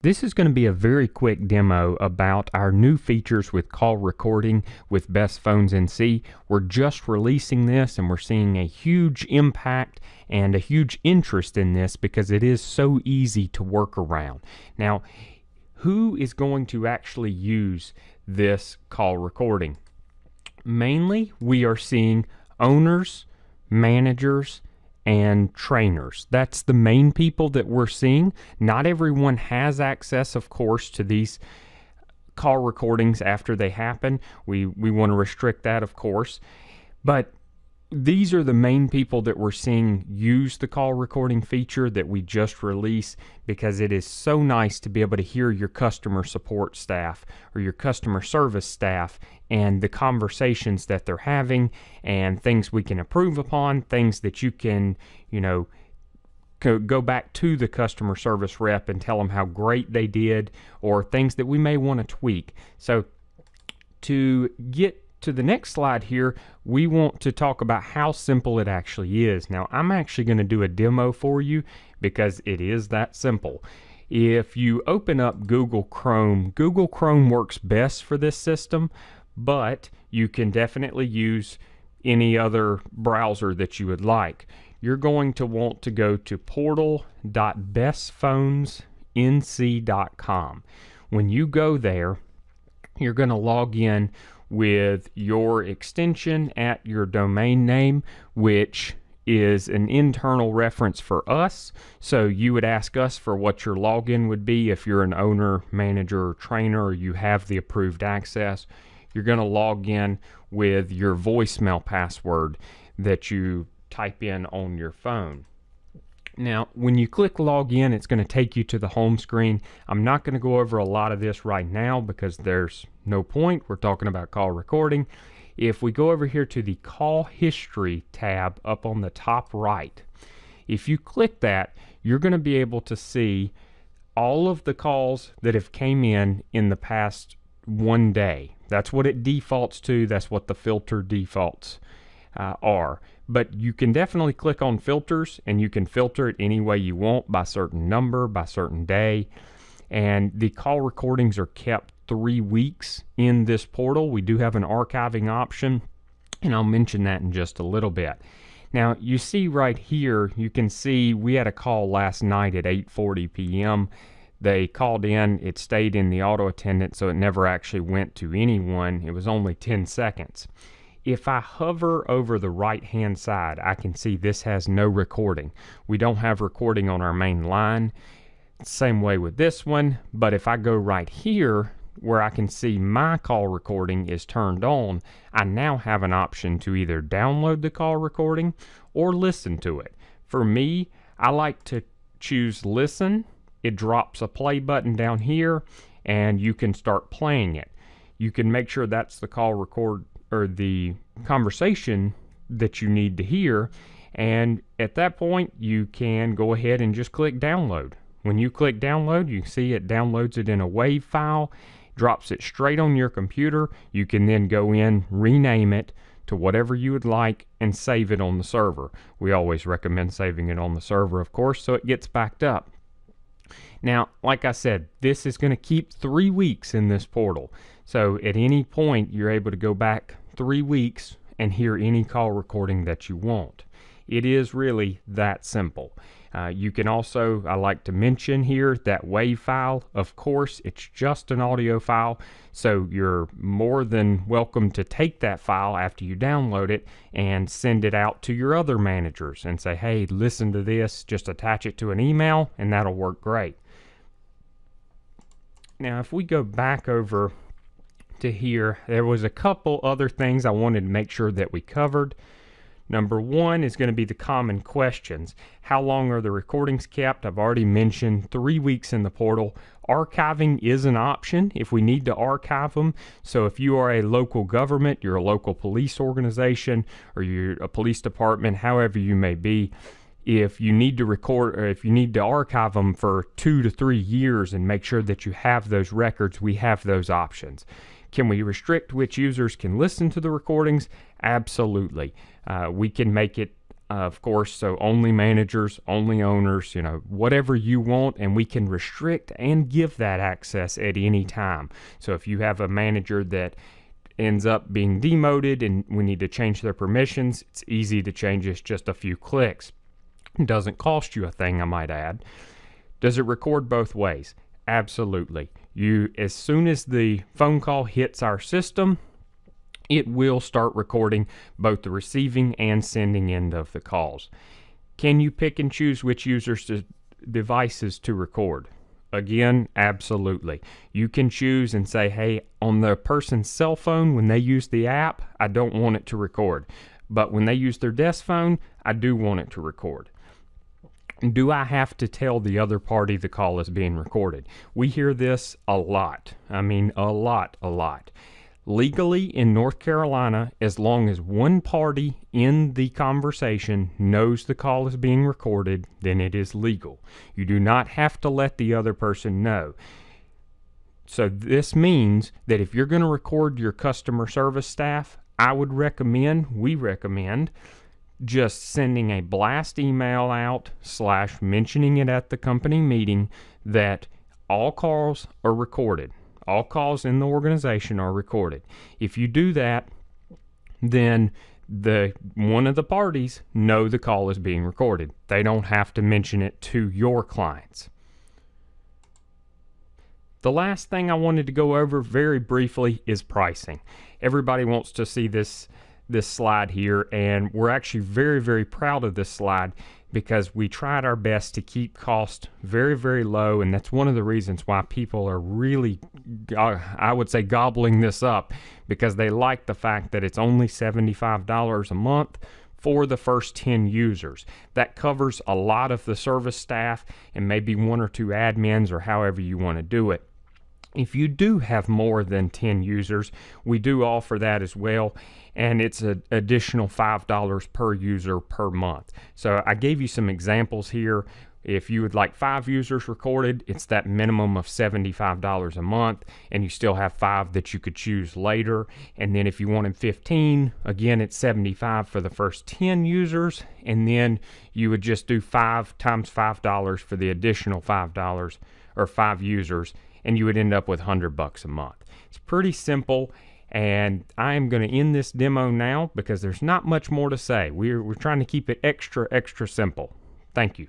This is going to be a very quick demo about our new features with call recording with Best Phones NC. We're just releasing this and we're seeing a huge impact and a huge interest in this because it is so easy to work around. Now, who is going to actually use this call recording? Mainly, we are seeing owners, managers, and trainers. That's the main people that we're seeing. Not everyone has access, of course, to these call recordings after they happen. We want to restrict that, of course. But these are the main people that we're seeing use the call recording feature that we just released, because it is so nice to be able to hear your customer support staff or your customer service staff and the conversations that they're having and things we can improve upon, things that you can, go back to the customer service rep and tell them how great they did, or things that we may want to tweak. So to get to the next slide here, we want to talk about how simple it actually is. Now, I'm actually going to do a demo for you because it is that simple. If you open up Google Chrome works best for this system, but you can definitely use any other browser that you would like. You're going to want to go to portal.bestphonesnc.com. When you go there, you're going to log in with your extension at your domain name, which is an internal reference for us. So you would ask us for what your login would be if you're an owner, manager, or trainer, or you have the approved access. You're going to log in with your voicemail password that you type in on your phone. Now, when you click login, it's going to take you to the home screen. I'm not going to go over a lot of this right now because there's no point. We're talking about call recording. If we go over here to the call history tab up on the top right, if you click that, you're going to be able to see all of the calls that have came in the past one day. That's what it defaults to. That's what the filter defaults are. But you can definitely click on filters, and you can filter it any way you want, by certain number, by certain day. And the call recordings are kept 3 weeks in this portal. We do have an archiving option, and I'll mention that in just a little bit. Now, you see right here, you can see we had a call last night at 8:40 p.m. They called in, it stayed in the auto attendant, so it never actually went to anyone. It was only 10 seconds. If I hover over the right hand side, I can see this has no recording. We don't have recording on our main line. Same way with this one, but if I go right here where I can see my call recording is turned on, I now have an option to either download the call recording or listen to it. For me, I like to choose listen. It drops a play button down here and you can start playing it. You can make sure that's the call record or the conversation that you need to hear, and at that point you can go ahead and just click download. When you click download, you see it downloads it in a WAV file, drops it straight on your computer. You can then go in, rename it to whatever you would like, and save it on the server. We always recommend saving it on the server, of course, so it gets backed up. Now, like I said, this is going to keep 3 weeks in this portal. So at any point, you're able to go back 3 weeks and hear any call recording that you want. It is really that simple. You can also, I like to mention here, that WAV file. Of course, it's just an audio file, so you're more than welcome to take that file after you download it and send it out to your other managers and say, hey, listen to this, just attach it to an email, and that'll work great. Now, if we go back over to here, there was a couple other things I wanted to make sure that we covered. Number one is going to be the common questions. How long are the recordings kept? I've already mentioned 3 weeks in the portal. Archiving is an option if we need to archive them. So if you are a local government, you're a local police organization, or you're a police department, however you may be, if you need to record, or if you need to archive them for 2 to 3 years and make sure that you have those records, we have those options. Can we restrict which users can listen to the recordings? Absolutely. We can make it of course, so only managers, only owners, whatever you want, and we can restrict and give that access at any time. So if you have a manager that ends up being demoted and we need to change their permissions, it's easy to change. It's just a few clicks. It doesn't cost you a thing, I might add. Does it record both ways? Absolutely. As soon as the phone call hits our system, it will start recording both the receiving and sending end of the calls. Can you pick and choose which devices to record? Again, absolutely. You can choose and say, hey, on the person's cell phone, when they use the app, I don't want it to record. But when they use their desk phone, I do want it to record. Do I have to tell the other party the call is being recorded? We hear this a lot. I mean, a lot. Legally in North Carolina, as long as one party in the conversation knows the call is being recorded, then it is legal. You do not have to let the other person know. So this means that if you're going to record your customer service staff, we recommend just sending a blast email out / mentioning it at the company meeting that all calls are recorded. All calls in the organization are recorded. If you do that, then one of the parties know the call is being recorded. They don't have to mention it to your clients. The last thing I wanted to go over very briefly is pricing. Everybody wants to see this slide here, and we're actually very, very proud of this slide because we tried our best to keep costs very, very low, and that's one of the reasons why people are really, I would say, gobbling this up, because they like the fact that it's only $75 a month for the first 10 users. That covers a lot of the service staff and maybe 1 or 2 admins, or however you want to do it. If you do have more than 10 users, we do offer that as well, and it's an additional $5 per user per month. So I gave you some examples here. If you would like 5 users recorded, it's that minimum of $75 a month, and you still have 5 that you could choose later. And then if you wanted 15, again, it's $75 for the first 10 users, and then you would just do 5 times $5 for the additional $5 or 5 users, and you would end up with $100 a month. It's pretty simple, and I am going to end this demo now because there's not much more to say. We're trying to keep it extra simple. Thank you.